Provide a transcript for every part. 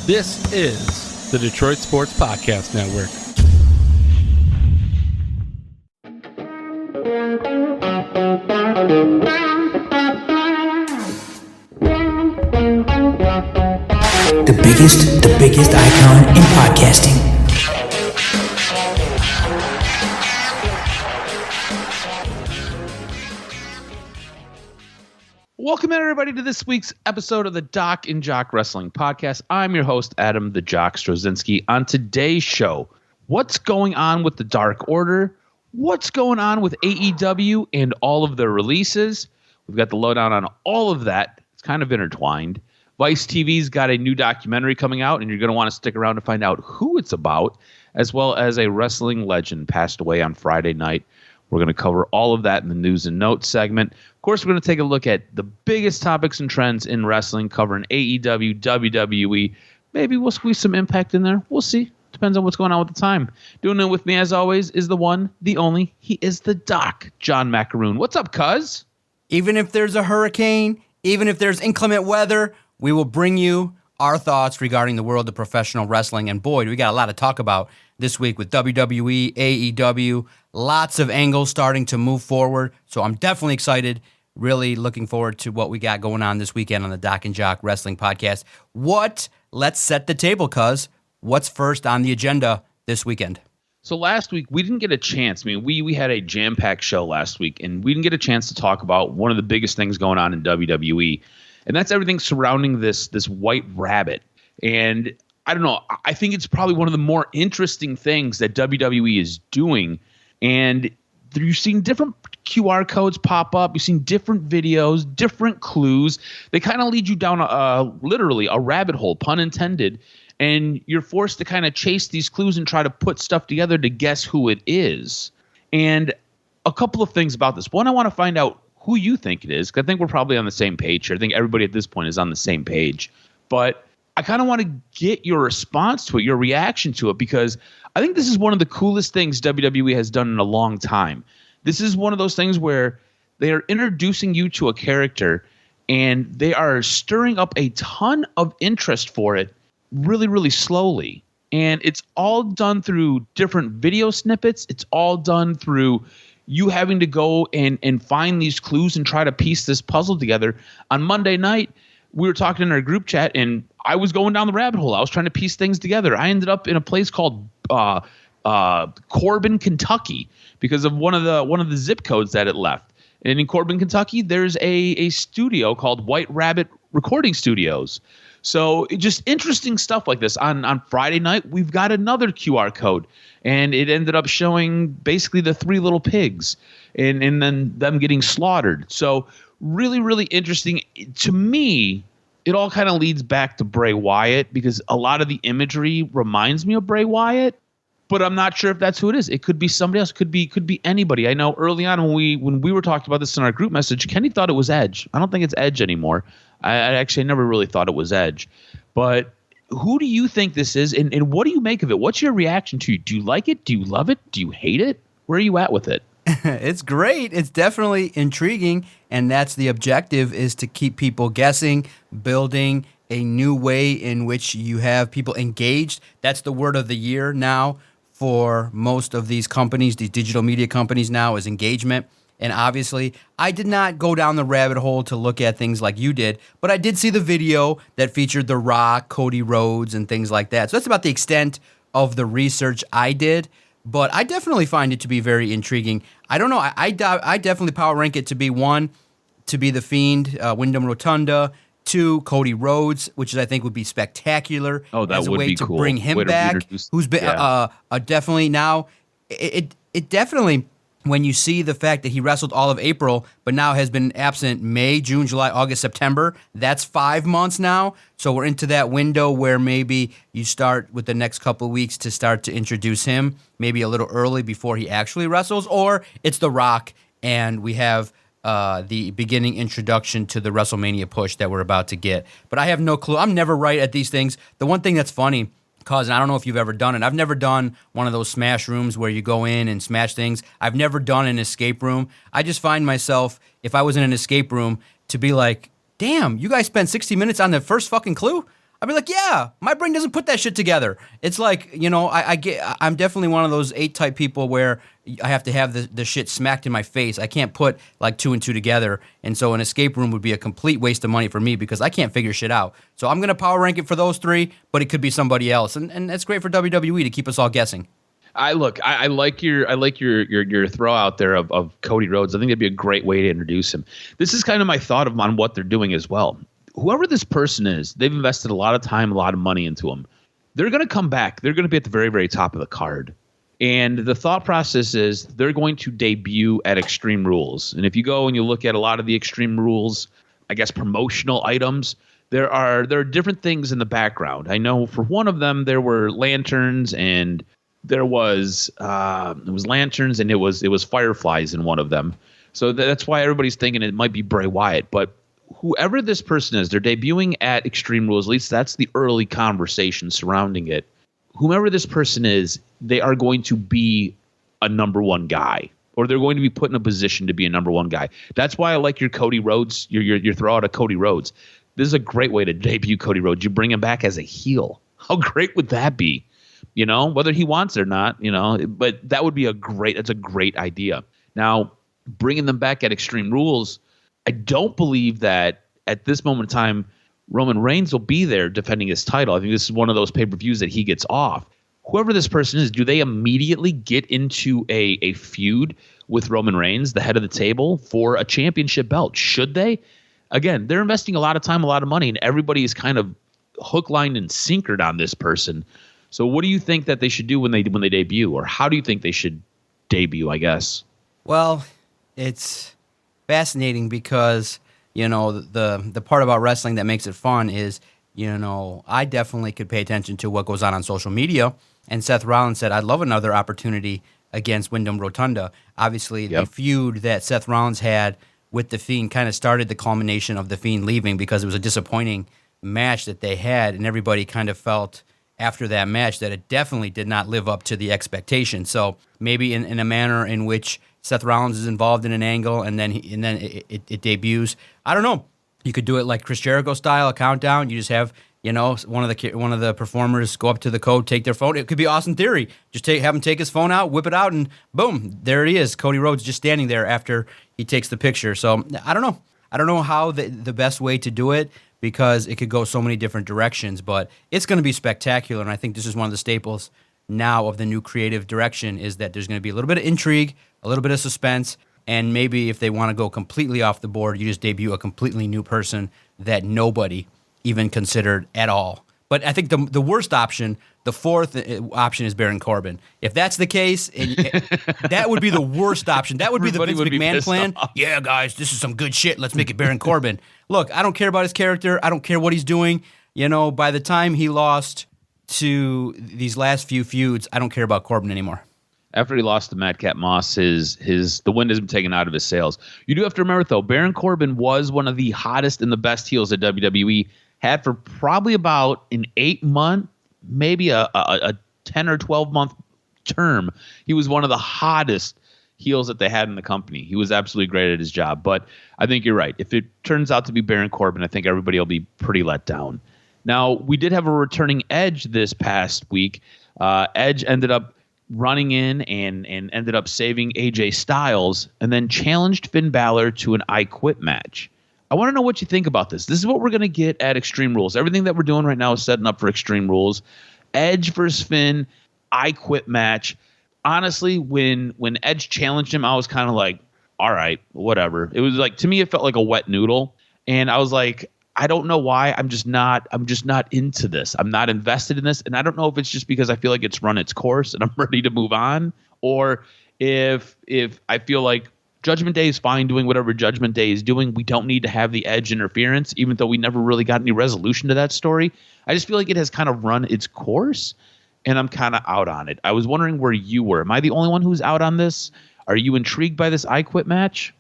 This is the Detroit Sports Podcast Network. The biggest icon in podcasting. Welcome everybody to this week's episode of the DocNJock Wrestling Podcast. I'm your host, Adam the Jock Strozinski. On today's show, what's going on with the Dark Order? What's going on with AEW and all of their releases? We've got the lowdown on all of that. It's kind of intertwined. Vice TV's got a new documentary coming out, and you're going to want to stick around to find out who it's about, as well as a wrestling legend passed away on Friday night. We're going to cover all of that in the news and notes segment. Of course, we're going to take a look at the biggest topics and trends in wrestling, covering AEW, WWE. Maybe we'll squeeze some Impact in there. We'll see. Depends on what's going on with the time. Doing it with me, as always, is the one, the only. He is the Doc, John Macaroon. What's up, cuz? Even if there's a hurricane, even if there's inclement weather, we will bring you our thoughts regarding the world of professional wrestling. And boy, we got a lot to talk about this week with WWE, AEW, lots of angles starting to move forward. So I'm definitely excited, really looking forward to what we got going on this weekend on the DocNJock Wrestling Podcast. Let's set the table, cuz. What's first on the agenda this weekend? So last week, we didn't get a chance. I mean, we had a jam-packed show last week, and we didn't get a chance to talk about one of the biggest things going on in WWE. And that's everything surrounding this White Rabbit. And I don't know, I think it's probably one of the more interesting things that WWE is doing. And you've seen different QR codes pop up. You've seen different videos, different clues. They kind of lead you down literally a rabbit hole, pun intended. And you're forced to kind of chase these clues and try to put stuff together to guess who it is. And a couple of things about this. One, I want to find out who you think it is, because I think we're probably on the same page here. I think everybody at this point is on the same page. But I kind of want to get your response to it, your reaction to it, because I think this is one of the coolest things WWE has done in a long time. This is one of those things where they are introducing you to a character and they are stirring up a ton of interest for it really, really slowly. And it's all done through different video snippets. It's all done through you having to go and find these clues and try to piece this puzzle together. On Monday night, we were talking in our group chat, and I was going down the rabbit hole. I was trying to piece things together. I ended up in a place called Corbin, Kentucky, because of one of the zip codes that it left. And in Corbin, Kentucky, there's a studio called White Rabbit Recording Studios. So just interesting stuff like this. On Friday night, we've got another QR code, and it ended up showing basically the three little pigs and then them getting slaughtered. So really, really interesting. To me, it all kind of leads back to Bray Wyatt, because a lot of the imagery reminds me of Bray Wyatt, but I'm not sure if that's who it is. It could be somebody else. Could be anybody. I know early on when we were talking about this in our group message, Kenny thought it was Edge. I don't think it's Edge anymore. I actually never really thought it was Edge. But who do you think this is, and what do you make of it? What's your reaction to it? Do you like it? Do you love it? Do you hate it? Where are you at with it? It's great. It's definitely intriguing, and that's the objective, is to keep people guessing, building a new way in which you have people engaged. That's the word of the year now for most of these companies, these digital media companies now, is engagement. And obviously, I did not go down the rabbit hole to look at things like you did, but I did see the video that featured The Rock, Cody Rhodes, and things like that. So that's about the extent of the research I did, but I definitely find it to be very intriguing. I don't know. I definitely power rank it to be, one, to be The Fiend, Wyndham Rotunda, two, Cody Rhodes, which I think would be spectacular. Oh, that as a would way be to cool. bring him back, who's been definitely now. It definitely. When you see the fact that he wrestled all of April, but now has been absent May, June, July, August, September, that's 5 months now. So we're into that window where maybe you start with the next couple of weeks to start to introduce him, maybe a little early before he actually wrestles, or it's The Rock and we have the beginning introduction to the WrestleMania push that we're about to get. But I have no clue. I'm never right at these things. The one thing that's funny, and I don't know if you've ever done it. I've never done one of those smash rooms where you go in and smash things. I've never done an escape room. I just find myself, if I was in an escape room, to be like, damn, you guys spent 60 minutes on the first fucking clue? I'd be like, yeah, my brain doesn't put that shit together. It's like, I'm definitely one of those 8 type people where I have to have the shit smacked in my face. I can't put like 2 and 2 together. And so an escape room would be a complete waste of money for me because I can't figure shit out. So I'm going to power rank it for those 3, but it could be somebody else. And that's great for WWE to keep us all guessing. I like your throw out there of Cody Rhodes. I think that'd be a great way to introduce him. This is kind of my thought on what they're doing as well. Whoever this person is, they've invested a lot of time, a lot of money into him. They're going to come back. They're going to be at the very, very top of the card. And the thought process is they're going to debut at Extreme Rules. And if you go and you look at a lot of the Extreme Rules, I guess, promotional items, there are different things in the background. I know for one of them, there were lanterns and there was lanterns and it was fireflies in one of them. So that's why everybody's thinking it might be Bray Wyatt. But whoever this person is, they're debuting at Extreme Rules. At least that's the early conversation surrounding it. Whomever this person is, they are going to be a number one guy, or they're going to be put in a position to be a number one guy. That's why I like your Cody Rhodes, your throw out of Cody Rhodes. This is a great way to debut Cody Rhodes. You bring him back as a heel. How great would that be? Whether he wants it or not, but that would be that's a great idea. Now, bringing them back at Extreme Rules, I don't believe that at this moment in time, Roman Reigns will be there defending his title. I think this is one of those pay-per-views that he gets off. Whoever this person is, do they immediately get into a feud with Roman Reigns, the head of the table, for a championship belt? Should they? Again, they're investing a lot of time, a lot of money, and everybody is kind of hook, line, and sinkered on this person. So what do you think that they should do when they debut, or how do you think they should debut, I guess? Well, it's fascinating because, the part about wrestling that makes it fun is, I definitely could pay attention to what goes on social media. And Seth Rollins said, I'd love another opportunity against Wyndham Rotunda. Obviously, the feud that Seth Rollins had with The Fiend kind of started the culmination of The Fiend leaving because it was a disappointing match that they had, and everybody kind of felt after that match that it definitely did not live up to the expectation. So maybe in a manner in which Seth Rollins is involved in an angle and then it debuts. I don't know. You could do it like Chris Jericho style, a countdown. You just have one of the performers go up to the code, take their phone. It could be Austin Theory. Just have him take his phone out, whip it out, and boom, there he is. Cody Rhodes just standing there after he takes the picture. So I don't know. I don't know how the best way to do it, because it could go so many different directions, but it's going to be spectacular. And I think this is one of the staples now of the new creative direction, is that there's going to be a little bit of intrigue, a little bit of suspense, and maybe if they want to go completely off the board, you just debut a completely new person that nobody even considered at all. But I think the worst option, the fourth option, is Baron Corbin. If that's the case, that would be the worst option. That would be the Vince McMahon plan. Yeah, guys, this is some good shit. Let's make it Baron Corbin. Look, I don't care about his character. I don't care what he's doing. By the time he lost to these last few feuds, I don't care about Corbin anymore. After he lost to Madcap Moss, the wind has been taken out of his sails. You do have to remember, though, Baron Corbin was one of the hottest and the best heels at WWE. Had for probably about an 8-month, maybe a 10 or 12-month term. He was one of the hottest heels that they had in the company. He was absolutely great at his job. But I think you're right. If it turns out to be Baron Corbin, I think everybody will be pretty let down. Now, we did have a returning Edge this past week. Edge ended up running in and ended up saving AJ Styles, and then challenged Finn Balor to an I Quit match. I want to know what you think about this. This is what we're going to get at Extreme Rules. Everything that we're doing right now is setting up for Extreme Rules. Edge versus Finn, I Quit match. Honestly, when Edge challenged him, I was kind of like, all right, whatever. It was like, to me, it felt like a wet noodle. And I was like, I don't know why. I'm just not into this. I'm not invested in this. And I don't know if it's just because I feel like it's run its course and I'm ready to move on, or if I feel like Judgment Day is fine doing whatever Judgment Day is doing. We don't need to have the Edge interference, even though we never really got any resolution to that story. I just feel like it has kind of run its course, and I'm kind of out on it. I was wondering where you were. Am I the only one who's out on this? Are you intrigued by this I Quit match?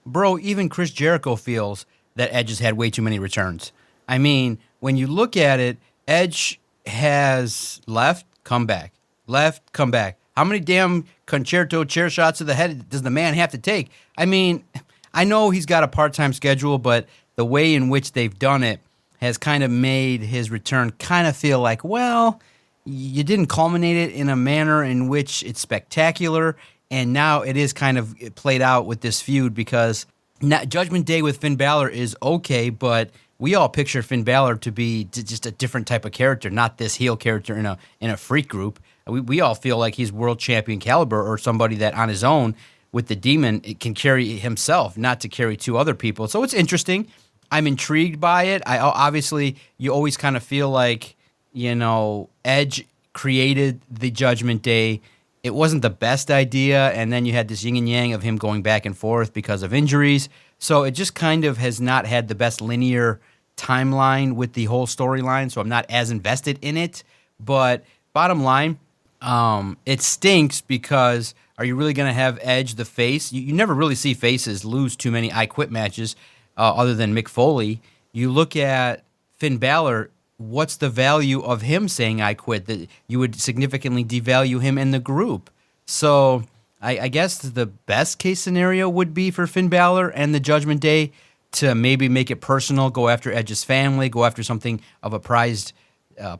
Bro, even Chris Jericho feels that Edge has had way too many returns. I mean, when you look at it, Edge has left, come back. Left, come back. How many damn concerto chair shots to the head does the man have to take? I mean, I know he's got a part-time schedule, but the way in which they've done it has kind of made his return kind of feel like, well, you didn't culminate it in a manner in which it's spectacular, and now it is kind of played out with this feud because Judgment Day with Finn Balor is okay, but we all picture Finn Balor to be just a different type of character, not this heel character in a freak group. We all feel like he's world champion caliber or somebody that on his own with the demon it can carry himself, not to carry two other people. So it's interesting. I'm intrigued by it. Obviously, you always kind of feel like, Edge created the Judgment Day. It wasn't the best idea, and then you had this yin and yang of him going back and forth because of injuries. So it just kind of has not had the best linear timeline with the whole storyline, so I'm not as invested in it. But bottom line, it stinks because are you really going to have Edge the face? You never really see faces lose too many I Quit matches other than Mick Foley. You look at Finn Balor, what's the value of him saying I quit? That you would significantly devalue him in the group. So I guess the best case scenario would be for Finn Balor and the Judgment Day to maybe make it personal, go after Edge's family, go after something of a prized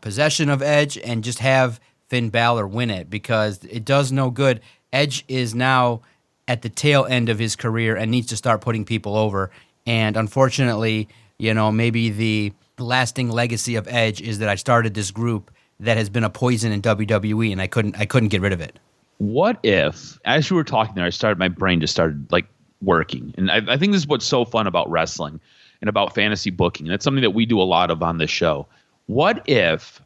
possession of Edge, and just have Finn Balor win it because it does no good. Edge is now at the tail end of his career and needs to start putting people over. And unfortunately, maybe the lasting legacy of Edge is that I started this group that has been a poison in WWE, and I couldn't get rid of it. What if, as you were talking there, my brain just started like working, and I think this is what's so fun about wrestling and about fantasy booking, and it's something that we do a lot of on this show. What if,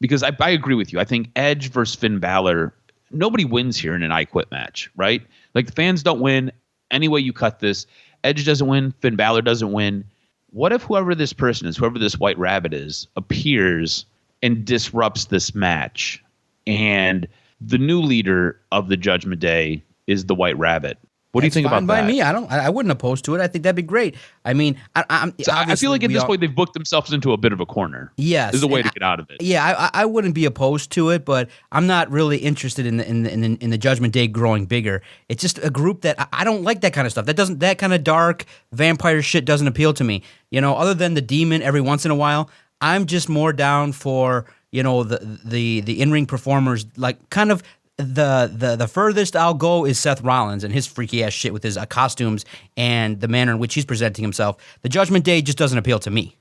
because I agree with you, I think Edge versus Finn Balor, nobody wins here in an I Quit match, right? Like the fans don't win any way you cut this. Edge doesn't win, Finn Balor doesn't win. What if whoever this person is, whoever this White Rabbit is, appears and disrupts this match, and the new leader of the Judgment Day is the White Rabbit? What do you think about that? By me, I wouldn't oppose to it. I think that'd be great. I mean, I feel like at this point they've booked themselves into a bit of a corner. Yes, there's a way to get out of it. Yeah, I wouldn't be opposed to it, but I'm not really interested in the Judgment Day growing bigger. It's just a group that I don't like that kind of stuff. That kind of dark vampire shit doesn't appeal to me. Other than the demon every once in a while, I'm just more down for the in-ring performers, like kind of. The furthest I'll go is Seth Rollins and his freaky ass shit with his costumes and the manner in which he's presenting himself. The Judgment Day just doesn't appeal to me.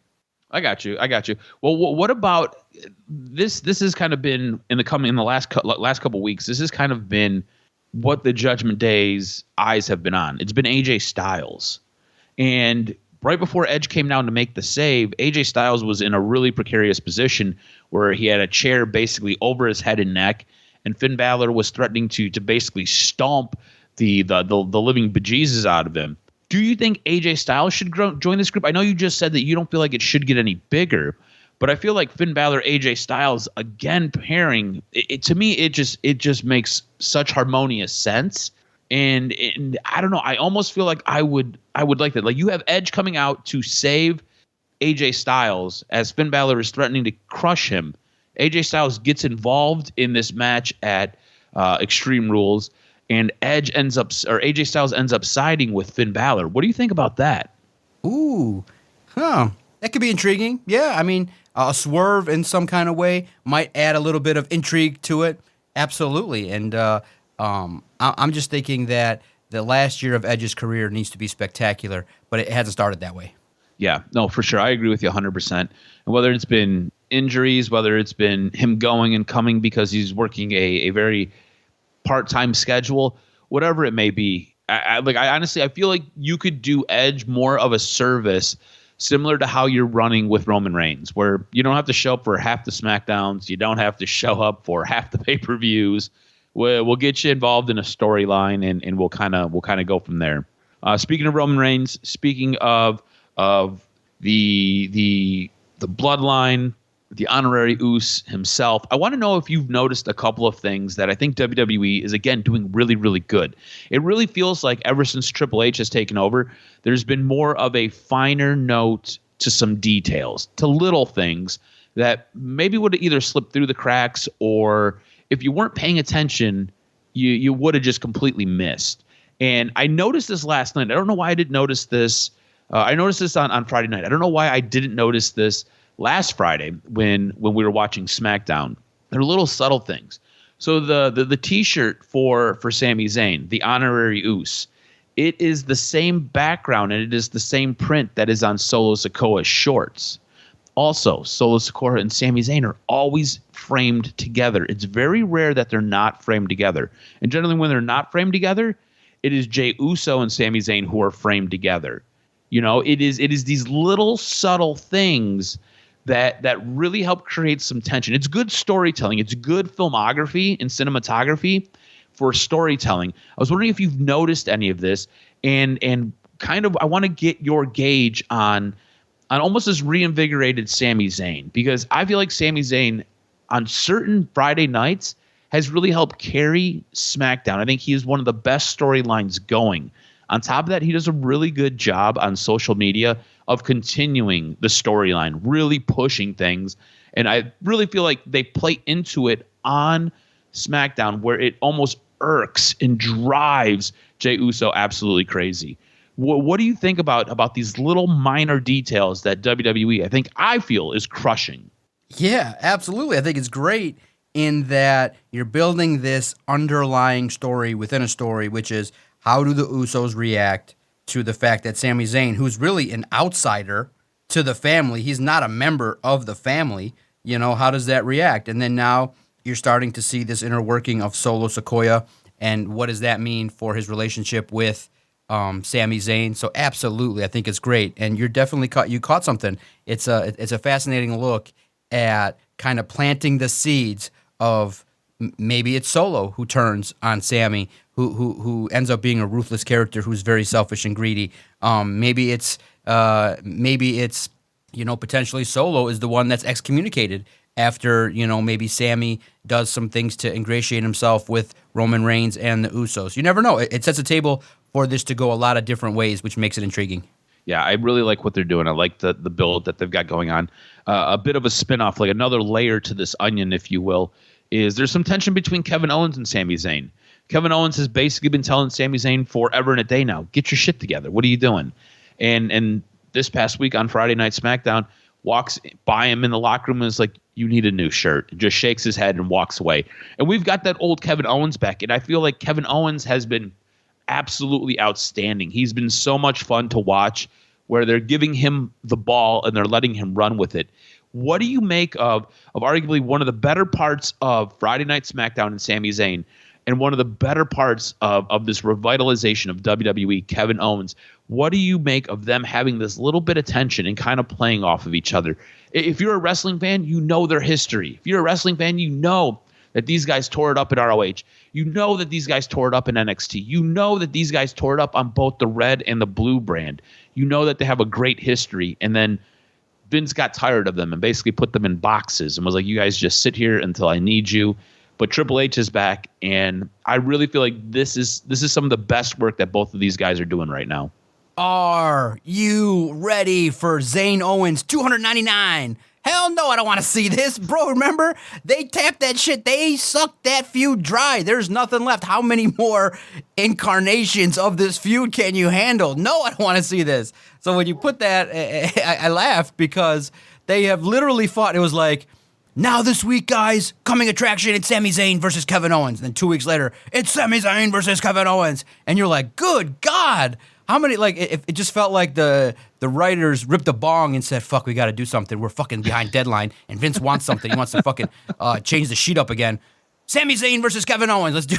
I got you. Well, what about this? This has kind of been in the last couple weeks. This has kind of been what the Judgment Day's eyes have been on. It's been AJ Styles, and right before Edge came down to make the save, AJ Styles was in a really precarious position where he had a chair basically over his head and neck. And Finn Balor was threatening to basically stomp the living bejesus out of him. Do you think AJ Styles should join this group? I know you just said that you don't feel like it should get any bigger, but I feel like Finn Balor, AJ Styles again pairing. To me, it just makes such harmonious sense. And I don't know. I almost feel like I would like that. Like you have Edge coming out to save AJ Styles as Finn Balor is threatening to crush him. AJ Styles gets involved in this match at Extreme Rules, and AJ Styles ends up siding with Finn Balor. What do you think about that? Ooh, that could be intriguing. Yeah, I mean, a swerve in some kind of way might add a little bit of intrigue to it. Absolutely, and I'm just thinking that the last year of Edge's career needs to be spectacular, but it hasn't started that way. Yeah, no, for sure. I agree with you 100%. And whether it's been injuries, whether it's been him going and coming because he's working a very part-time schedule, whatever it may be, I honestly, I feel like you could do Edge more of a service similar to how you're running with Roman Reigns, where you don't have to show up for half the SmackDowns. You don't have to show up for half the pay-per-views. We'll get you involved in a storyline, and we'll kind of go from there. Speaking of Roman Reigns, speaking of the bloodline, the honorary Uce himself, I want to know if you've noticed a couple of things that I think WWE is, again, doing really, really good. It really feels like ever since Triple H has taken over, there's been more of a finer note to some details, to little things that maybe would have either slipped through the cracks, or if you weren't paying attention, you would have just completely missed. And I noticed this last night. I don't know why I didn't notice this I noticed this on Friday night. I don't know why I didn't notice this last Friday when we were watching SmackDown. There are little subtle things. So the T-shirt for Sami Zayn, the honorary Uce, it is the same background and it is the same print that is on Solo Sikoa's shorts. Also, Solo Sikoa and Sami Zayn are always framed together. It's very rare that they're not framed together. And generally when they're not framed together, it is Jey Uso and Sami Zayn who are framed together. You know, it is these little subtle things that really help create some tension. It's good storytelling. It's good filmography and cinematography for storytelling. I was wondering if you've noticed any of this, and kind of I want to get your gauge on almost this reinvigorated Sami Zayn, because I feel like Sami Zayn on certain Friday nights has really helped carry SmackDown. I think he is one of the best storylines going. On top of that, he does a really good job on social media of continuing the storyline, really pushing things. And I really feel like they play into it on SmackDown where it almost irks and drives Jey Uso absolutely crazy. What do you think about these little minor details that WWE, I feel, is crushing? Yeah, absolutely. I think it's great in that you're building this underlying story within a story, which is how do the Usos react to the fact that Sami Zayn, who's really an outsider to the family, he's not a member of the family, you know, how does that react? And then now you're starting to see this inner working of Solo Sikoa, and what does that mean for his relationship with Sami Zayn? So absolutely, I think it's great, and you're definitely caught something. It's a fascinating look at kind of planting the seeds of maybe it's Solo who turns on Sami, who ends up being a ruthless character who's very selfish and greedy. Maybe it's potentially Solo is the one that's excommunicated after maybe Sami does some things to ingratiate himself with Roman Reigns and the Usos. You never know. It sets a table for this to go a lot of different ways, which makes it intriguing. Yeah, I really like what they're doing. I like the build that they've got going on. A bit of a spinoff, like another layer to this onion, if you will, is there's some tension between Kevin Owens and Sami Zayn. Kevin Owens has basically been telling Sami Zayn forever and a day now, get your shit together. What are you doing? And this past week on Friday Night SmackDown, walks by him in the locker room and is like, you need a new shirt. Just shakes his head and walks away. And we've got that old Kevin Owens back. And I feel like Kevin Owens has been absolutely outstanding. He's been so much fun to watch where they're giving him the ball and they're letting him run with it. What do you make of arguably one of the better parts of Friday Night SmackDown and Sami Zayn, and one of the better parts of this revitalization of WWE, Kevin Owens? What do you make of them having this little bit of tension and kind of playing off of each other? If you're a wrestling fan, you know their history. If you're a wrestling fan, you know that these guys tore it up at ROH. You know that these guys tore it up in NXT. You know that these guys tore it up on both the red and the blue brand. You know that they have a great history. And then Vince got tired of them and basically put them in boxes and was like, you guys just sit here until I need you. But Triple H is back, and I really feel like this is some of the best work that both of these guys are doing right now. Are you ready for Zayn Owens 299? Hell no, I don't want to see this. Bro, remember? They tapped that shit. They sucked that feud dry. There's nothing left. How many more incarnations of this feud can you handle? No, I don't want to see this. So when you put that, I laughed because they have literally fought. It was like, now this week, guys, coming attraction, it's Sami Zayn versus Kevin Owens. And then 2 weeks later, it's Sami Zayn versus Kevin Owens. And you're like, good God. How many, it just felt like the writers ripped a bong and said, fuck, we got to do something. We're fucking behind deadline. And Vince wants something. He wants to fucking change the sheet up again. Sami Zayn versus Kevin Owens. Let's do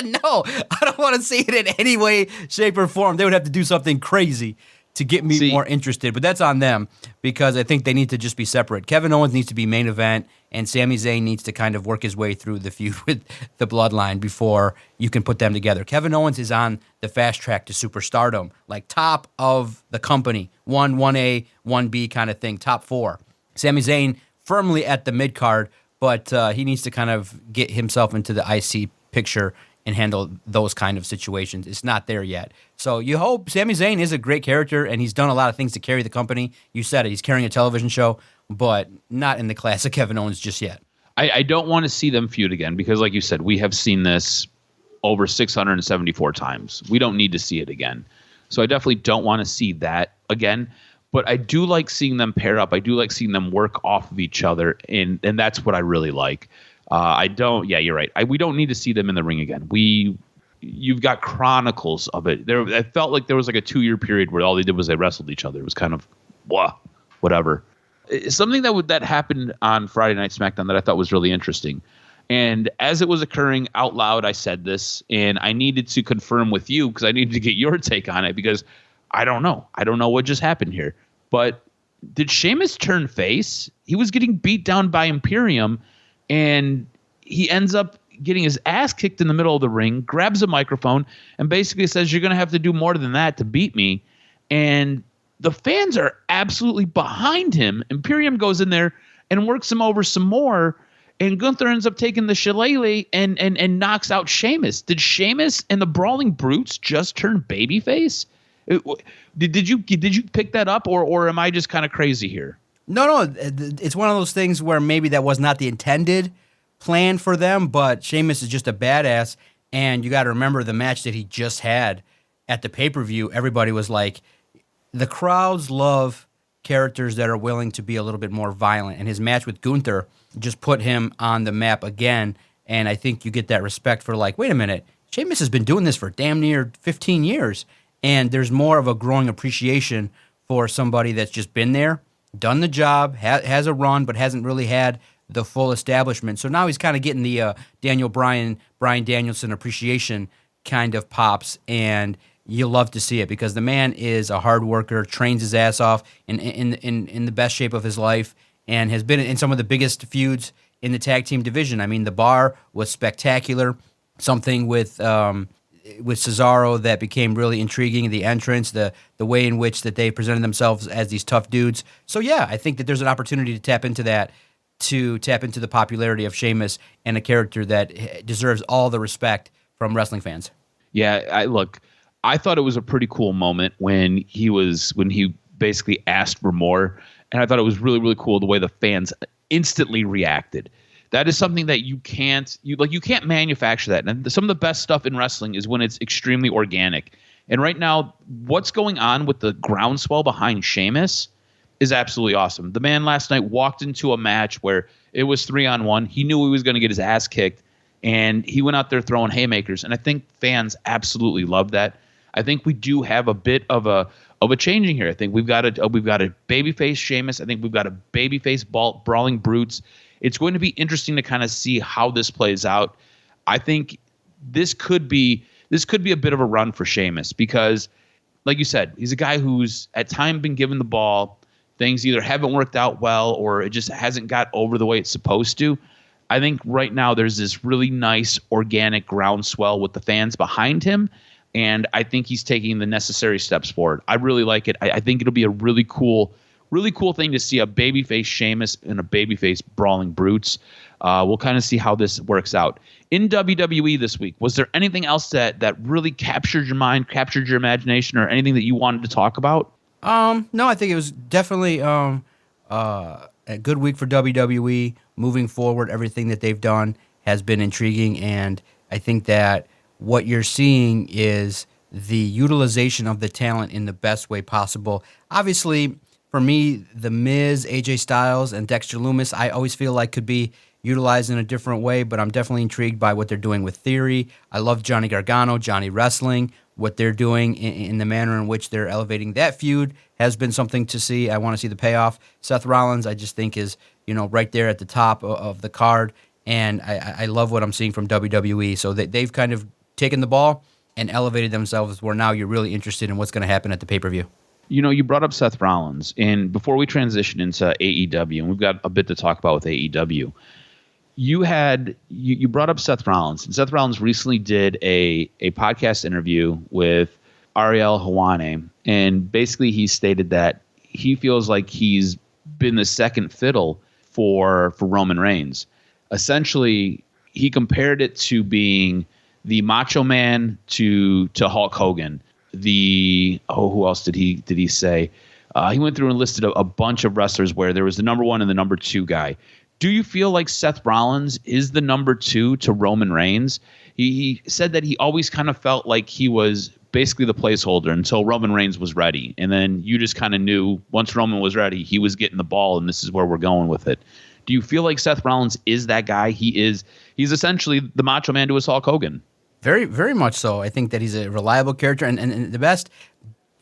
No, I don't want to see it in any way, shape, or form. They would have to do something crazy to get me more interested. But that's on them because I think they need to just be separate. Kevin Owens needs to be main event, and Sami Zayn needs to kind of work his way through the feud with the Bloodline before you can put them together. Kevin Owens is on the fast track to superstardom, like top of the company, 1A, 1B kind of thing, top 4. Sami Zayn firmly at the mid-card, but he needs to kind of get himself into the IC picture and handle those kind of situations. It's not there yet. So you hope. Sami Zayn is a great character, and he's done a lot of things to carry the company. You said it. He's carrying a television show, but not in the class of Kevin Owens just yet. I don't want to see them feud again because, like you said, we have seen this over 674 times. We don't need to see it again. So I definitely don't want to see that again. But I do like seeing them pair up. I do like seeing them work off of each other, and that's what I really like. Yeah, you're right. We don't need to see them in the ring again. You've got chronicles of it. I felt like there was like a 2-year period where all they did was they wrestled each other. It was kind of, whatever. Something that happened on Friday Night SmackDown that I thought was really interesting. And as it was occurring out loud, I said this, and I needed to confirm with you because I needed to get your take on it because I don't know. I don't know what just happened here. But did Sheamus turn face? He was getting beat down by Imperium, and he ends up getting his ass kicked in the middle of the ring, grabs a microphone, and basically says, you're going to have to do more than that to beat me. And the fans are absolutely behind him. Imperium goes in there and works him over some more, and Gunther ends up taking the shillelagh and knocks out Sheamus. Did Sheamus and the Brawling Brutes just turn babyface? Did you pick that up, or am I just kind of crazy here? No, it's one of those things where maybe that was not the intended plan for them, but Sheamus is just a badass, and you got to remember the match that he just had at the pay-per-view. Everybody was like, the crowds love characters that are willing to be a little bit more violent, and his match with Gunther just put him on the map again, and I think you get that respect for like, wait a minute, Sheamus has been doing this for damn near 15 years, and there's more of a growing appreciation for somebody that's just been there, done the job, has a run, but hasn't really had the full establishment. So now he's kind of getting the Bryan Danielson appreciation kind of pops, and you love to see it because the man is a hard worker, trains his ass off in the best shape of his life, and has been in some of the biggest feuds in the tag team division. I mean, the Bar was spectacular. Something with Cesaro that became really intriguing. The entrance, the way in which that they presented themselves as these tough dudes. So yeah, I think that there's an opportunity to tap into that, to tap into the popularity of Sheamus and a character that deserves all the respect from wrestling fans. Yeah, I thought it was a pretty cool moment when he basically asked for more, and I thought it was really, really cool the way the fans instantly reacted. That is something that you can't manufacture that. And some of the best stuff in wrestling is when it's extremely organic. And right now, what's going on with the groundswell behind Sheamus is absolutely awesome. The man last night walked into a match where it was 3-on-1. He knew he was going to get his ass kicked, and he went out there throwing haymakers. And I think fans absolutely love that. I think we do have a bit of a changing here. I think we've got a babyface Sheamus. I think we've got a babyface Brawling Brutes. It's going to be interesting to kind of see how this plays out. I think this could be a bit of a run for Sheamus because, like you said, he's a guy who's at times been given the ball. Things either haven't worked out well or it just hasn't got over the way it's supposed to. I think right now there's this really nice organic groundswell with the fans behind him, and I think he's taking the necessary steps forward. I really like it. I think it'll be a really cool thing to see a babyface Sheamus and a babyface Brawling Brutes. We'll kind of see how this works out. In WWE this week, was there anything else that really captured your mind, captured your imagination, or anything that you wanted to talk about? No, I think it was definitely a good week for WWE. Moving forward, everything that they've done has been intriguing, and I think that what you're seeing is the utilization of the talent in the best way possible. Obviously, for me, The Miz, AJ Styles, and Dexter Lumis, I always feel like could be utilized in a different way, but I'm definitely intrigued by what they're doing with Theory. I love Johnny Gargano, Johnny Wrestling. What they're doing in the manner in which they're elevating that feud has been something to see. I want to see the payoff. Seth Rollins, I just think is, right there at the top of the card, and I love what I'm seeing from WWE. So they've kind of taken the ball and elevated themselves where now you're really interested in what's going to happen at the pay-per-view. You brought up Seth Rollins, and before we transition into AEW, and we've got a bit to talk about with AEW, you brought up Seth Rollins, and Seth Rollins recently did a podcast interview with Ariel Helwani, and basically he stated that he feels like he's been the second fiddle for Roman Reigns. Essentially, he compared it to being the Macho Man to Hulk Hogan. Who else did he say? He went through and listed a bunch of wrestlers where there was the number one and the number two guy. Do you feel like Seth Rollins is the number two to Roman Reigns? He said that he always kind of felt like he was basically the placeholder until Roman Reigns was ready. And then you just kind of knew once Roman was ready, he was getting the ball, and this is where we're going with it. Do you feel like Seth Rollins is that guy? He's essentially the Macho Man to his Hulk Hogan. Very, very much so. I think that he's a reliable character, and the best,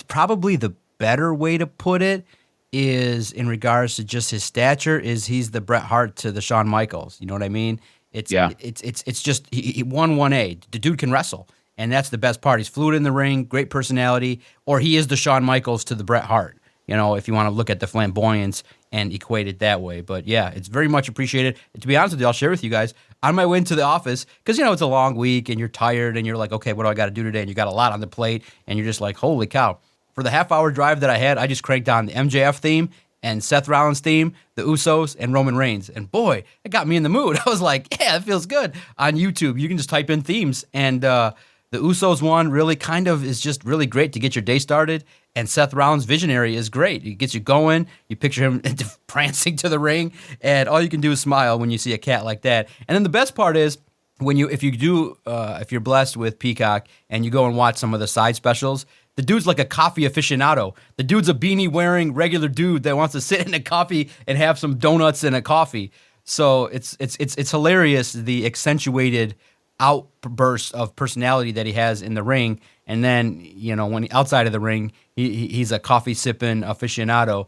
probably the better way to put it is in regards to just his stature is he's the Bret Hart to the Shawn Michaels. You know what I mean? It's just he won 1A. The dude can wrestle, and that's the best part. He's fluid in the ring, great personality, or he is the Shawn Michaels to the Bret Hart. You know, if you want to look at the flamboyance and equate it that way. But yeah, it's very much appreciated. To be honest with you, I'll share with you guys, on my way into the office, because, you know, it's a long week and you're tired and you're like, okay, what do I got to do today? And you got a lot on the plate and you're just like, holy cow. For the half-hour drive that I had, I just cranked on the MJF theme and Seth Rollins theme, the Usos, and Roman Reigns. And boy, it got me in the mood. I was like, yeah, it feels good. On YouTube, you can just type in themes. And the Usos one really kind of is just really great to get your day started. And Seth Rollins' Visionary is great. It gets you going. You picture him prancing to the ring, and all you can do is smile when you see a cat like that. And then the best part is if you're blessed with Peacock and you go and watch some of the side specials, the dude's like a coffee aficionado. The dude's a beanie wearing regular dude that wants to sit in a coffee and have some donuts and a coffee. So it's hilarious, the accentuated outbursts of personality that he has in the ring. And then, you know, when outside of the ring, he's a coffee sipping aficionado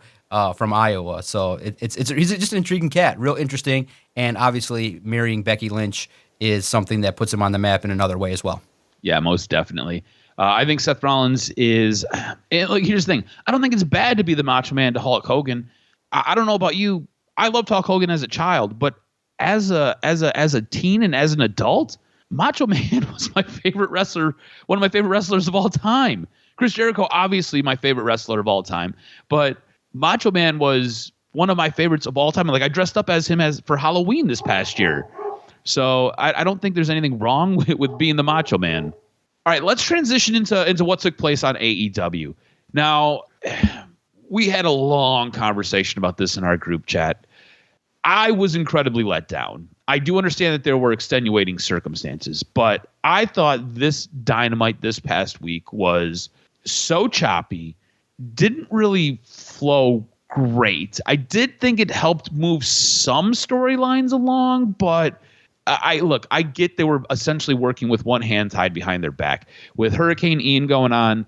from Iowa. So he's just an intriguing cat, real interesting. And obviously, marrying Becky Lynch is something that puts him on the map in another way as well. Yeah, most definitely. I think Seth Rollins is. Like, here's the thing: I don't think it's bad to be the Macho Man to Hulk Hogan. I don't know about you. I loved Hulk Hogan as a child, but as a teen and as an adult, Macho Man was my favorite wrestler, one of my favorite wrestlers of all time. Chris Jericho, obviously my favorite wrestler of all time, but Macho Man was one of my favorites of all time. Like, I dressed up as him for Halloween this past year. So I don't think there's anything wrong with being the Macho Man. All right, let's transition into what took place on AEW. Now, we had a long conversation about this in our group chat. I was incredibly let down. I do understand that there were extenuating circumstances, but I thought this Dynamite this past week was so choppy, didn't really flow great. I did think it helped move some storylines along, but I get they were essentially working with one hand tied behind their back. With Hurricane Ian going on,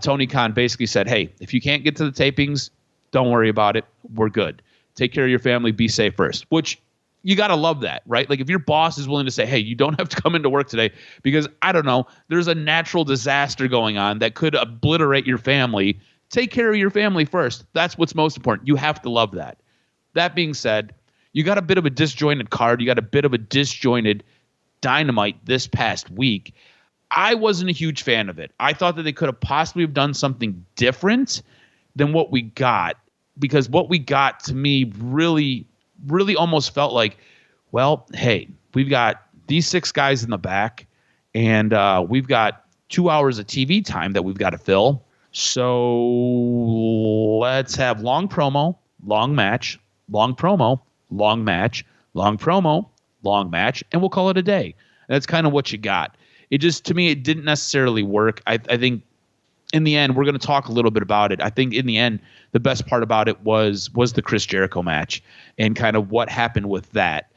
Tony Khan basically said, hey, if you can't get to the tapings, don't worry about it. We're good. Take care of your family. Be safe first, which you got to love that, right? Like, if your boss is willing to say, hey, you don't have to come into work today because, I don't know, there's a natural disaster going on that could obliterate your family. Take care of your family first. That's what's most important. You have to love that. That being said, you got a bit of a disjointed card. You got a bit of a disjointed Dynamite this past week. I wasn't a huge fan of it. I thought that they could have possibly have done something different than what we got, because what we got to me really almost felt like, well, hey, we've got these 6 guys in the back, and we've got 2 hours of TV time that we've got to fill. So let's have long promo, long match, long promo, long match, long promo, long match, and we'll call it a day. That's kind of what you got. It just, to me, it didn't necessarily work. I think in the end, we're going to talk a little bit about it. I think in the end, the best part about it was the Chris Jericho match and kind of what happened with that.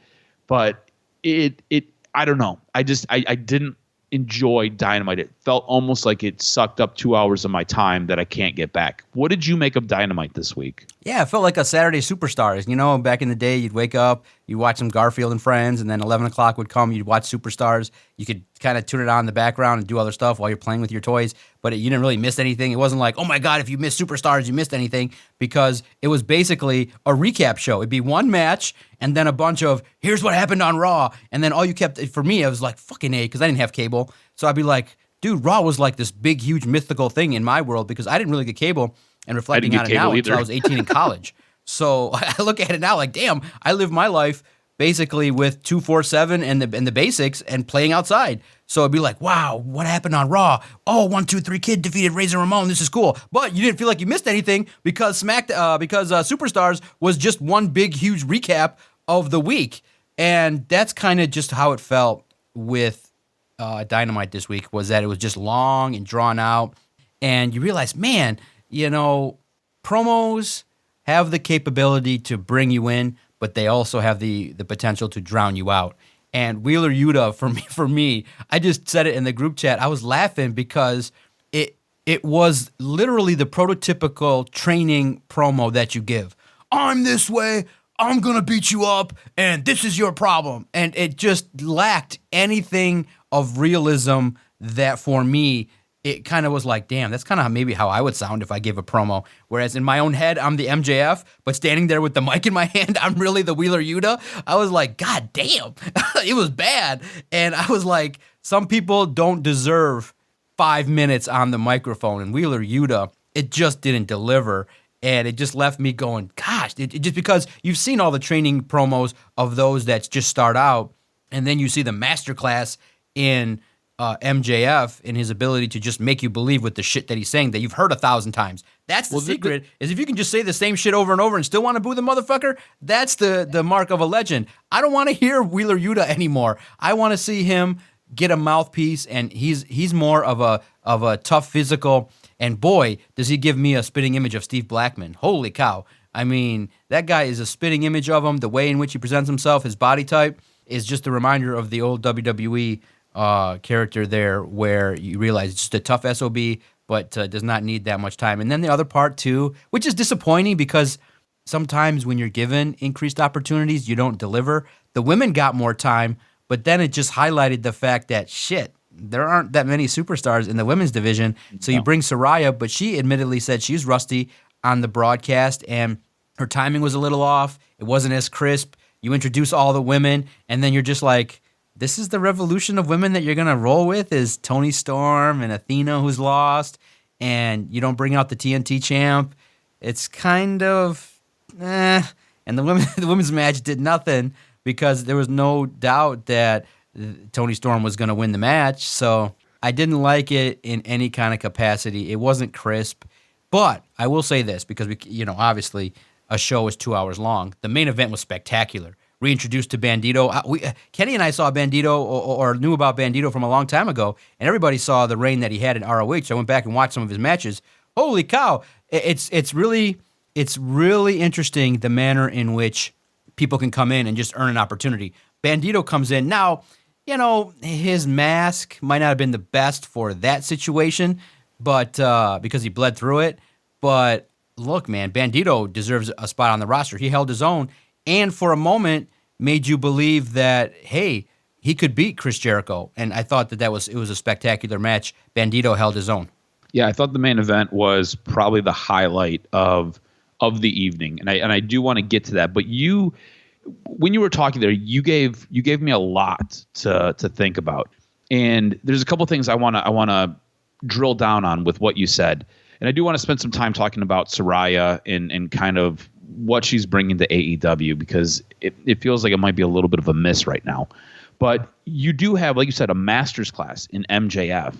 But I don't know. I didn't enjoy Dynamite. It felt almost like it sucked up 2 hours of my time that I can't get back. What did you make of Dynamite this week? Yeah, it felt like a Saturday Superstars. You know, back in the day, you'd wake up, you'd watch some Garfield and Friends, and then 11 o'clock would come, you'd watch Superstars. You could kind of tune it on in the background and do other stuff while you're playing with your toys, but you didn't really miss anything. It wasn't like, oh my God, if you missed Superstars, you missed anything, because it was basically a recap show. It'd be one match, and then a bunch of, here's what happened on Raw, and then all you kept, for me, it was like, fucking A, because I didn't have cable, so I'd be like, dude, Raw was like this big, huge, mythical thing in my world, because I didn't really get cable, and reflecting on it now until I was 18 in college. So I look at it now like, damn, I live my life basically with 247 and the basics and playing outside. So it'd be like, wow, what happened on Raw? Oh, 1, 2, 3 Kid defeated Razor Ramon. This is cool. But you didn't feel like you missed anything because Superstars was just one big, huge recap of the week. And that's kind of just how it felt with Dynamite this week was that it was just long and drawn out. And you realize, man, promos have the capability to bring you in, but they also have the potential to drown you out. And Wheeler Yuta, for me, I just said it in the group chat. I was laughing because it was literally the prototypical training promo that you give. I'm this way, I'm going to beat you up, and this is your problem. And it just lacked anything of realism that, for me, it kind of was like, damn, that's kind of maybe how I would sound if I gave a promo. Whereas in my own head, I'm the MJF, but standing there with the mic in my hand, I'm really the Wheeler Yuta. I was like, God damn, it was bad. And I was like, some people don't deserve 5 minutes on the microphone. And Wheeler Yuta, it just didn't deliver. And it just left me going, gosh, it just because you've seen all the training promos of those that just start out, and then you see the masterclass in MJF in his ability to just make you believe with the shit that he's saying that you've heard 1,000 times. That's the secret, is if you can just say the same shit over and over and still want to boo the motherfucker, that's the mark of a legend. I don't want to hear Wheeler Yuta anymore. I want to see him get a mouthpiece, and he's more of a tough physical. And boy, does he give me a spitting image of Steve Blackman. Holy cow. I mean, that guy is a spitting image of him. The way in which he presents himself, his body type, is just a reminder of the old WWE character there, where you realize it's just a tough SOB, but does not need that much time. And then the other part too, which is disappointing because sometimes when you're given increased opportunities, you don't deliver. The women got more time, but then it just highlighted the fact that shit, there aren't that many superstars in the women's division. So you bring Saraya, but she admittedly said she's rusty on the broadcast and her timing was a little off. It wasn't as crisp. You introduce all the women, and then you're just like, this is the revolution of women that you're going to roll with, is Toni Storm and Athena, who's lost, and you don't bring out the TNT champ. It's kind of, And the women's match did nothing because there was no doubt that Toni Storm was going to win the match. So I didn't like it in any kind of capacity. It wasn't crisp. But I will say this, because obviously a show is 2 hours long. The main event was spectacular. Reintroduced to Bandito. Kenny and I saw Bandito or knew about Bandito from a long time ago, and everybody saw the reign that he had in ROH. I went back and watched some of his matches. Holy cow. It's really interesting the manner in which people can come in and just earn an opportunity. Bandito comes in. Now, his mask might not have been the best for that situation, but because he bled through it. But look, man, Bandito deserves a spot on the roster. He held his own, and for a moment made you believe that, hey, he could beat Chris Jericho. And I thought it was a spectacular match. Bandito held his own. Yeah, I thought the main event was probably the highlight of the evening, and I do want to get to that. But when you were talking there, you gave me a lot to think about, and there's a couple things I want to drill down on with what you said, and I do want to spend some time talking about Saraya and kind of what she's bringing to AEW, because it feels like it might be a little bit of a miss right now. But you do have, like you said, a master's class in MJF,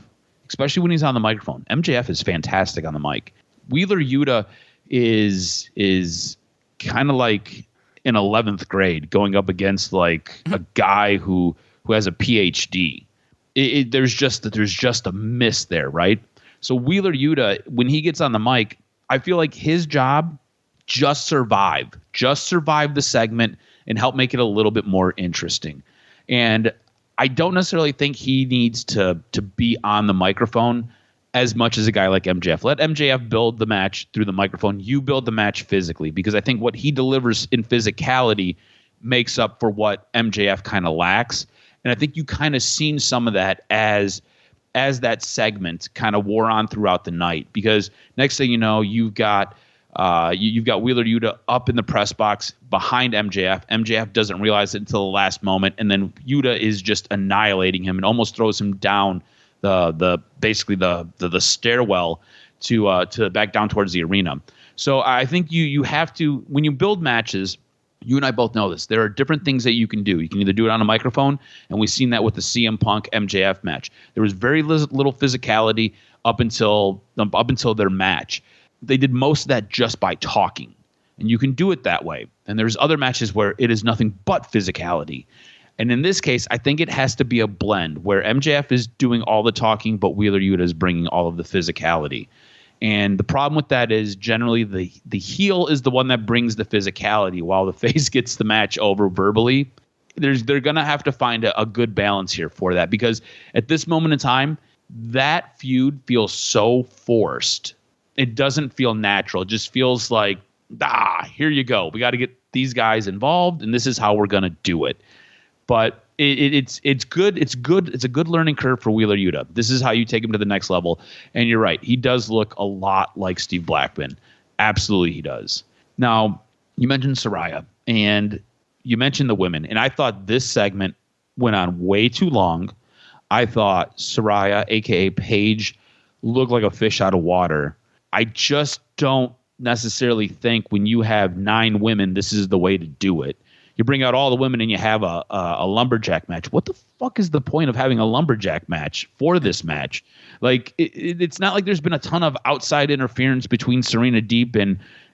especially when he's on the microphone. MJF is fantastic on the mic. Wheeler Yuta is kind of like in 11th grade going up against like a guy who has a PhD. There's just a miss there, right? So Wheeler Yuta, when he gets on the mic, I feel like his job, just survive the segment and help make it a little bit more interesting. And I don't necessarily think he needs to be on the microphone as much as a guy like MJF. Let MJF build the match through the microphone. You build the match physically, because I think what he delivers in physicality makes up for what MJF kind of lacks. And I think you kind of seen some of that as that segment kind of wore on throughout the night, because next thing you know, you've got Wheeler Yuta up in the press box behind MJF. MJF doesn't realize it until the last moment, and then Yuta is just annihilating him and almost throws him down basically the stairwell to back down towards the arena. So I think you have to, when you build matches, you and I both know this, there are different things that you can do. You can either do it on a microphone, and we've seen that with the CM Punk MJF match. There was very little physicality up until their match. They did most of that just by talking, and you can do it that way. And there's other matches where it is nothing but physicality. And in this case, I think it has to be a blend where MJF is doing all the talking, but Wheeler Yuta is bringing all of the physicality. And the problem with that is generally the heel is the one that brings the physicality while the face gets the match over verbally. They're going to have to find a good balance here for that, because at this moment in time, that feud feels so forced. It doesn't feel natural. It just feels like, here you go. We got to get these guys involved, and this is how we're going to do it. But it's good. It's good. It's a good learning curve for Wheeler Yuta. This is how you take him to the next level. And you're right. He does look a lot like Steve Blackman. Absolutely, he does. Now, you mentioned Saraya, and you mentioned the women. And I thought this segment went on way too long. I thought Saraya, a.k.a. Paige, looked like a fish out of water. I just don't necessarily think when you have 9 women, this is the way to do it. You bring out all the women and you have a lumberjack match. What the fuck is the point of having a lumberjack match for this match? Like, it's not like there's been a ton of outside interference between Serena Deeb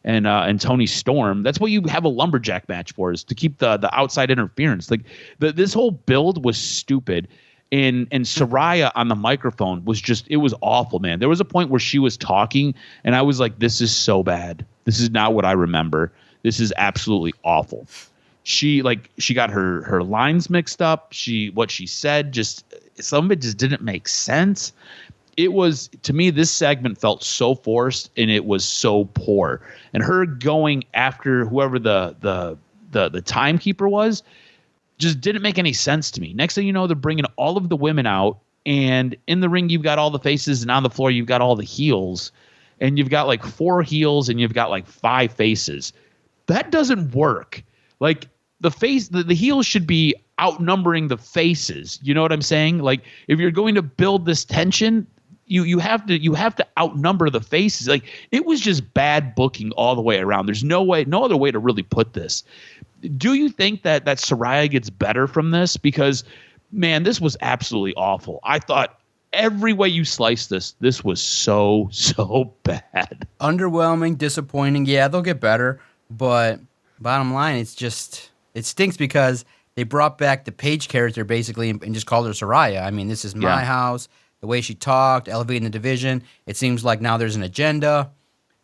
and Toni Storm. That's what you have a lumberjack match for, is to keep the outside interference. Like, this whole build was stupid. And Saraya on the microphone was it was awful, man. There was a point where she was talking and I was like, this is so bad. This is not what I remember. This is absolutely awful. She got her lines mixed up. What she said, just some of it just didn't make sense. It was, to me, this segment felt so forced and it was so poor. And her going after whoever the timekeeper was just didn't make any sense to me. Next thing you know, they're bringing all of the women out, and in the ring you've got all the faces, and on the floor you've got all the heels, and you've got like 4 heels and you've got like 5 faces. That doesn't work. Like, the heels should be outnumbering the faces. You know what I'm saying? Like, if you're going to build this tension, you have to outnumber the faces. Like, it was just bad booking all the way around. There's no other way to really put this. Do you think that Saraya gets better from this? Because, man, this was absolutely awful. I thought every way you slice this was so bad. Underwhelming, disappointing. Yeah, they'll get better, but bottom line, it stinks because they brought back the Paige character basically and just called her Saraya. I mean, this is my house. The way she talked, elevating the division. It seems like now there's an agenda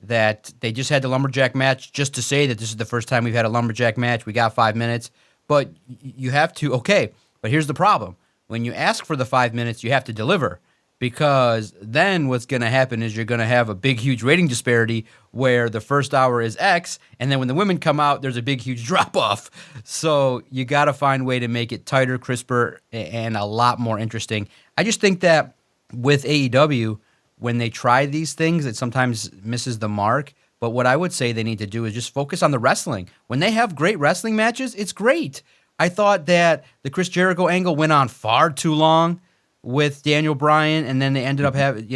that they just had the lumberjack match just to say that this is the first time we've had a lumberjack match. We got 5 minutes, but you have to, okay, but here's the problem. When you ask for the 5 minutes, you have to deliver, because then what's going to happen is you're going to have a big, huge rating disparity where the first hour is X, and then when the women come out, there's a big, huge drop-off. So you got to find a way to make it tighter, crisper, and a lot more interesting. I just think that with AEW, when they try these things, it sometimes misses the mark. But what I would say they need to do is just focus on the wrestling. When they have great wrestling matches, it's great. I thought that the Chris Jericho angle went on far too long with Daniel Bryan, and then they ended up having,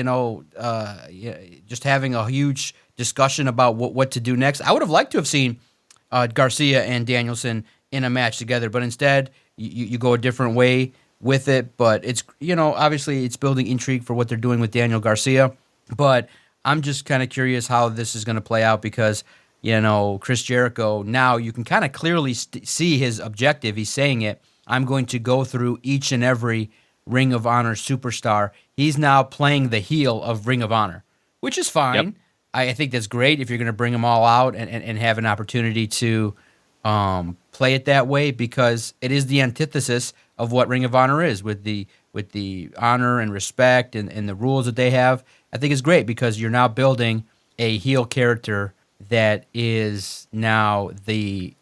just having a huge discussion about what to do next. I would have liked to have seen Garcia and Danielson in a match together, but instead you go a different way with it. But it's, obviously it's building intrigue for what they're doing with Daniel Garcia. But I'm just kind of curious how this is going to play out, because, Chris Jericho, now you can kind of clearly see his objective. He's saying it. I'm going to go through each and every Ring of Honor superstar. He's now playing the heel of Ring of Honor, which is fine. Yep. I think that's great if you're going to bring them all out and have an opportunity to play it that way, because it is the antithesis of what Ring of Honor is, with the honor and respect and the rules that they have. I think it's great because you're now building a heel character that is now the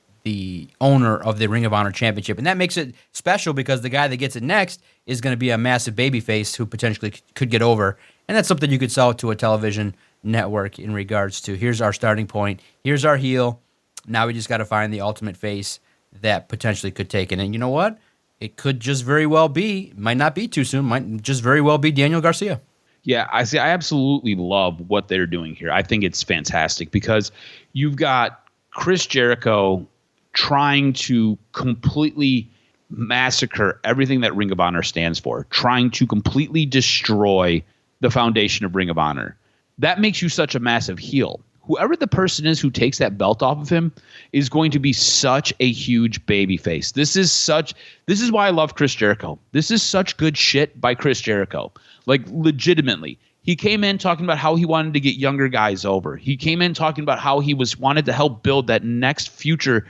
owner of the Ring of Honor Championship. And that makes it special because the guy that gets it next is going to be a massive babyface who potentially could get over. And that's something you could sell to a television network in regards to, here's our starting point, here's our heel, now we just got to find the ultimate face that potentially could take it. And you know what? It could just very well be, might not be too soon, might just very well be Daniel Garcia. Yeah, I absolutely love what they're doing here. I think it's fantastic because you've got Chris Jericho trying to completely massacre everything that Ring of Honor stands for, trying to completely destroy the foundation of Ring of Honor. That makes you such a massive heel. whoever the person is who takes that belt off of him is going to be such a huge babyface. This is why I love Chris Jericho. This is such good shit by Chris Jericho. Like, legitimately. He came in talking about how he wanted to get younger guys over. He came in talking about how he wanted to help build that next future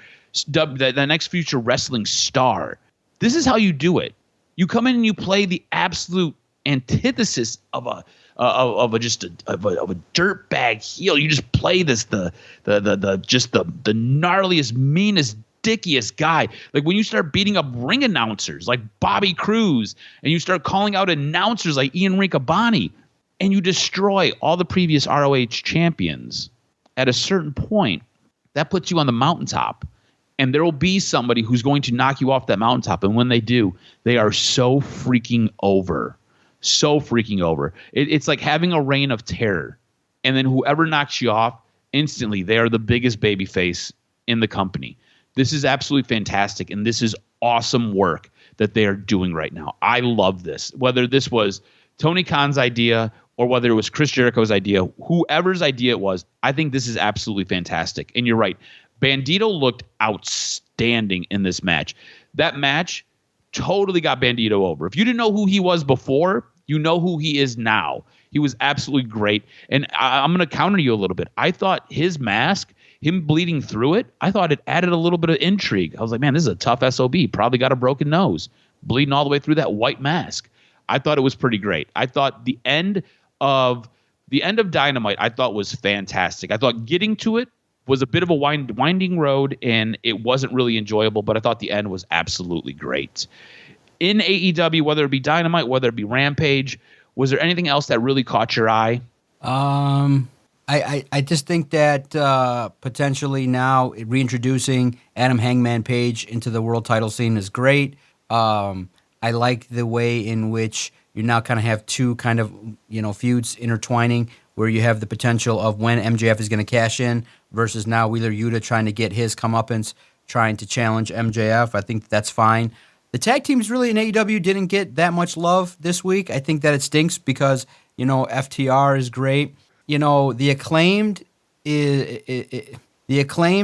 wrestling star. This is how you do it. You come in and you play the absolute antithesis of a dirtbag heel. You just play this the gnarliest, meanest, dickiest guy. Like when you start beating up ring announcers like Bobby Cruz, and you start calling out announcers like Ian Riccaboni, and you destroy all the previous ROH champions, at a certain point, that puts you on the mountaintop. And there will be somebody who's going to knock you off that mountaintop. And when they do, they are so freaking over. So freaking over. It's like having a reign of terror. And then whoever knocks you off, instantly, they are the biggest babyface in the company. This is absolutely fantastic. And this is awesome work that they are doing right now. I love this. Whether this was Tony Khan's idea or whether it was Chris Jericho's idea, whoever's idea it was, I think this is absolutely fantastic. And you're right. Bandito looked outstanding in this match. That match totally got Bandito over. If you didn't know who he was before, you know who he is now. He was absolutely great. And I'm going to counter you a little bit. I thought his mask, him bleeding through it, I thought it added a little bit of intrigue. I was like, man, this is a tough SOB. Probably got a broken nose, bleeding all the way through that white mask. I thought it was pretty great. I thought the end of Dynamite, I thought was fantastic. I thought getting to it was a bit of a winding road, and it wasn't really enjoyable, but I thought the end was absolutely great. In AEW, whether it be Dynamite, whether it be Rampage, was there anything else that really caught your eye? I just think that potentially now reintroducing Adam Hangman Page into the world title scene is great. I like the way in which you now kind of have two kind of feuds intertwining, where you have the potential of when MJF is going to cash in versus now Wheeler Yuta trying to get his comeuppance, trying to challenge MJF. I think that's fine. The tag teams really in AEW didn't get that much love this week. I think that it stinks because, FTR is great. The Acclaimed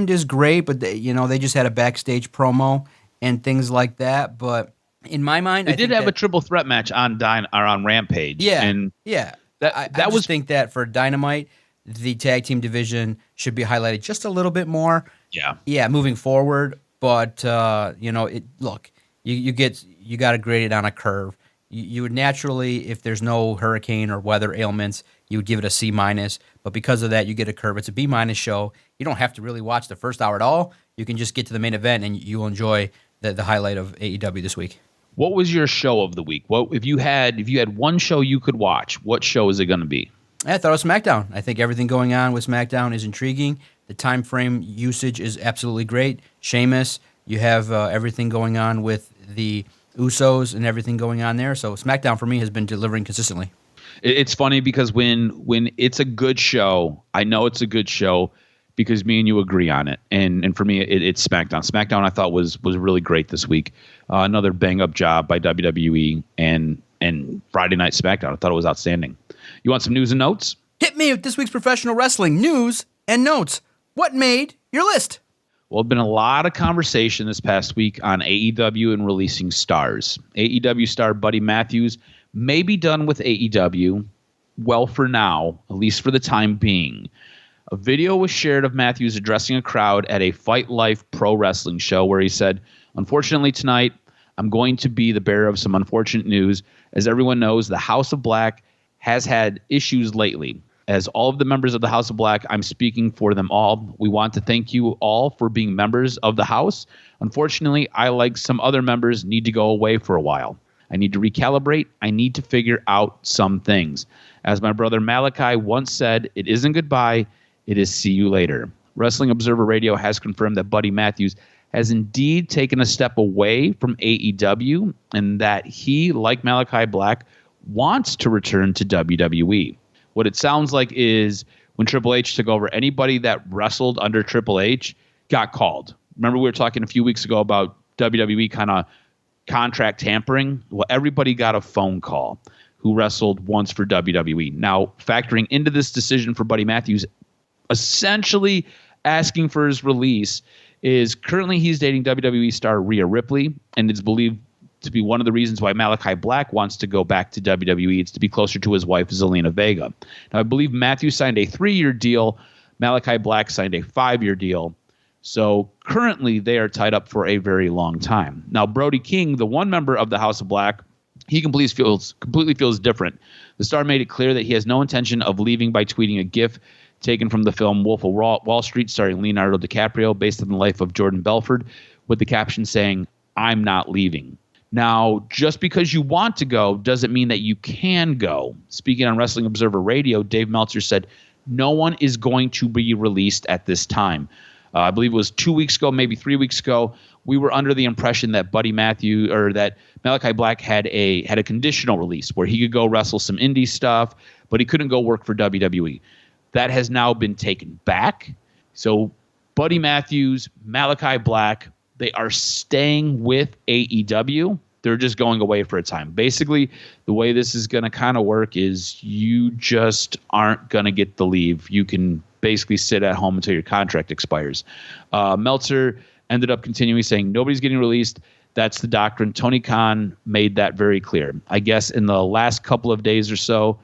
is great, but they just had a backstage promo and things like that. But in my mind, they did have a triple threat match on Rampage. Yeah, and yeah. I think that for Dynamite, the tag team division should be highlighted just a little bit more. Yeah, moving forward. But you got to grade it on a curve. You would naturally, if there's no hurricane or weather ailments, you would give it a C-. But because of that, you get a curve. It's a B- show. You don't have to really watch the first hour at all. You can just get to the main event, and you'll enjoy the highlight of AEW this week. What was your show of the week? What if you had one show you could watch? What show is it going to be? I thought it was SmackDown. I think everything going on with SmackDown is intriguing. The time frame usage is absolutely great. Sheamus, you have everything going on with the Usos and everything going on there. So SmackDown for me has been delivering consistently. It's funny because when it's a good show, I know it's a good show because me and you agree on it. And for me, it's SmackDown. SmackDown I thought was really great this week. Another bang-up job by WWE and Friday Night SmackDown. I thought it was outstanding. You want some news and notes? Hit me with this week's professional wrestling news and notes. What made your list? Well, there's been a lot of conversation this past week on AEW and releasing stars. AEW star Buddy Matthews may be done with AEW, well, for now, at least for the time being. A video was shared of Matthews addressing a crowd at a Fight Life pro wrestling show where he said, "Unfortunately tonight, I'm going to be the bearer of some unfortunate news. As everyone knows, the House of Black has had issues lately. As all of the members of the House of Black, I'm speaking for them all. We want to thank you all for being members of the House. Unfortunately, I, like some other members, need to go away for a while. I need to recalibrate. I need to figure out some things. As my brother Malachi once said, it isn't goodbye, it is see you later." Wrestling Observer Radio has confirmed that Buddy Matthews has indeed taken a step away from AEW and that he, like Malachi Black, wants to return to WWE. What it sounds like is when Triple H took over, anybody that wrestled under Triple H got called. Remember we were talking a few weeks ago about WWE kind of contract tampering? Well, everybody got a phone call who wrestled once for WWE. Now, factoring into this decision for Buddy Matthews, essentially asking for his release is currently he's dating WWE star Rhea Ripley, and it's believed to be one of the reasons why Malachi Black wants to go back to WWE. It's to be closer to his wife, Zelina Vega. Now, I believe Matthews signed a 3-year deal. Malachi Black signed a 5-year deal. So currently they are tied up for a very long time. Now, Brody King, the one member of the House of Black, he completely feels different. The star made it clear that he has no intention of leaving by tweeting a GIF taken from the film Wolf of Wall Street starring Leonardo DiCaprio based on the life of Jordan Belfort with the caption saying, "I'm not leaving." Now, just because you want to go doesn't mean that you can go. Speaking on Wrestling Observer Radio, Dave Meltzer said, "No one is going to be released at this time." I believe it was 2 weeks ago, maybe 3 weeks ago. We were under the impression that that Malachi Black had a conditional release where he could go wrestle some indie stuff, but he couldn't go work for WWE. That has now been taken back. So Buddy Matthews, Malachi Black, they are staying with AEW. They're just going away for a time. Basically, the way this is going to kind of work is you just aren't going to get the leave. You can basically sit at home until your contract expires. Meltzer ended up continuing saying nobody's getting released. That's the doctrine. Tony Khan made that very clear. I guess in the last couple of days or so,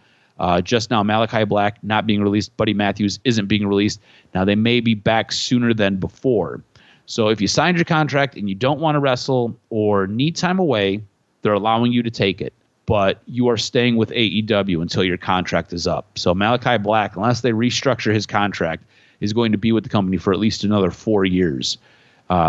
just now Malachi Black not being released, Buddy Matthews isn't being released. Now they may be back sooner than before. So if you signed your contract and you don't want to wrestle or need time away, they're allowing you to take it. But you are staying with AEW until your contract is up. So Malachi Black, unless they restructure his contract, is going to be with the company for at least another 4 years.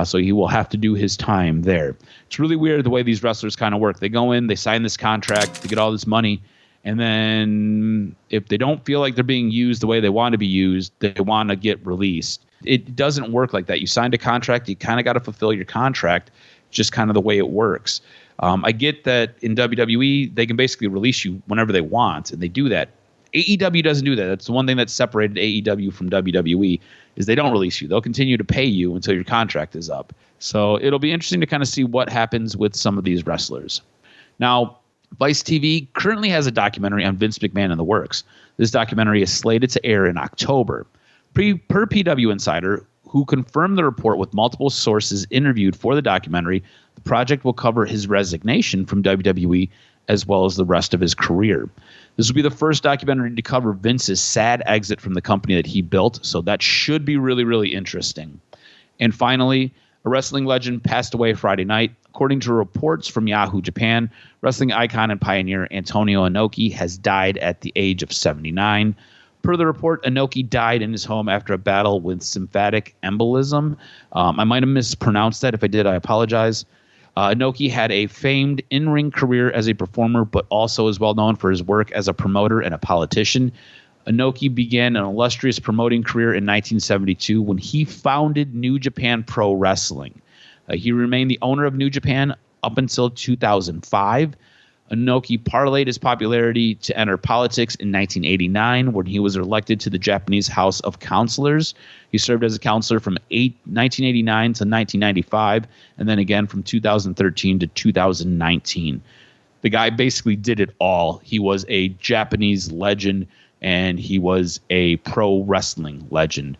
So he will have to do his time there. It's really weird the way these wrestlers kind of work. They go in, they sign this contract, they get all this money, and then if they don't feel like they're being used the way they want to be used, they want to get released. It doesn't work like that. You signed a contract, you kind of got to fulfill your contract, just kind of the way it works. I get that in WWE, they can basically release you whenever they want, and they do that. AEW doesn't do that. That's the one thing that separated AEW from WWE is they don't release you. They'll continue to pay you until your contract is up. So it'll be interesting to kind of see what happens with some of these wrestlers. Now, Vice TV currently has a documentary on Vince McMahon in the works. This documentary is slated to air in October. Per PW Insider, who confirmed the report with multiple sources interviewed for the documentary, the project will cover his resignation from WWE as well as the rest of his career. This will be the first documentary to cover Vince's sad exit from the company that he built, so that should be really, really interesting. And finally, a wrestling legend passed away Friday night. According to reports from Yahoo Japan, wrestling icon and pioneer Antonio Inoki has died at the age of 79. Per the report, Inoki died in his home after a battle with lymphatic embolism. I might have mispronounced that. If I did, I apologize. Inoki had a famed in-ring career as a performer, but also is well known for his work as a promoter and a politician. Inoki began an illustrious promoting career in 1972 when he founded New Japan Pro Wrestling. He remained the owner of New Japan up until 2005. Inoki parlayed his popularity to enter politics in 1989 when he was elected to the Japanese House of Councilors. He served as a counselor from 1989 to 1995, and then again from 2013 to 2019. The guy basically did it all. He was a Japanese legend, and he was a pro wrestling legend.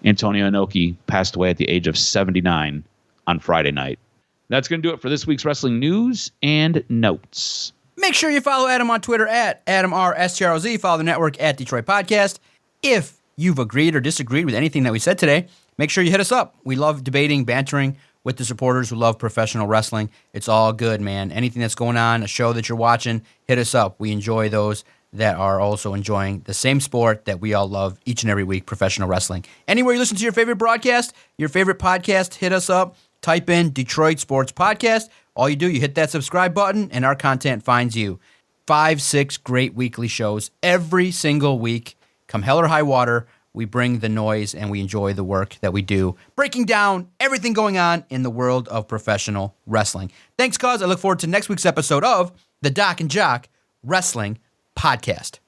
Antonio Inoki passed away at the age of 79 on Friday night. That's going to do it for this week's wrestling news and notes. Make sure you follow Adam on Twitter at AdamRSTROZ. Follow the network at Detroit Podcast. If you've agreed or disagreed with anything that we said today, make sure you hit us up. We love debating, bantering with the supporters who love professional wrestling. It's all good, man. Anything that's going on, a show that you're watching, hit us up. We enjoy those that are also enjoying the same sport that we all love each and every week, professional wrestling. Anywhere you listen to your favorite broadcast, your favorite podcast, hit us up. Type in Detroit Sports Podcast. All you do, you hit that subscribe button, and our content finds you. 5-6 great weekly shows every single week. Come hell or high water, we bring the noise and we enjoy the work that we do, breaking down everything going on in the world of professional wrestling. Thanks, cuz. I look forward to next week's episode of the Doc and Jock Wrestling Podcast.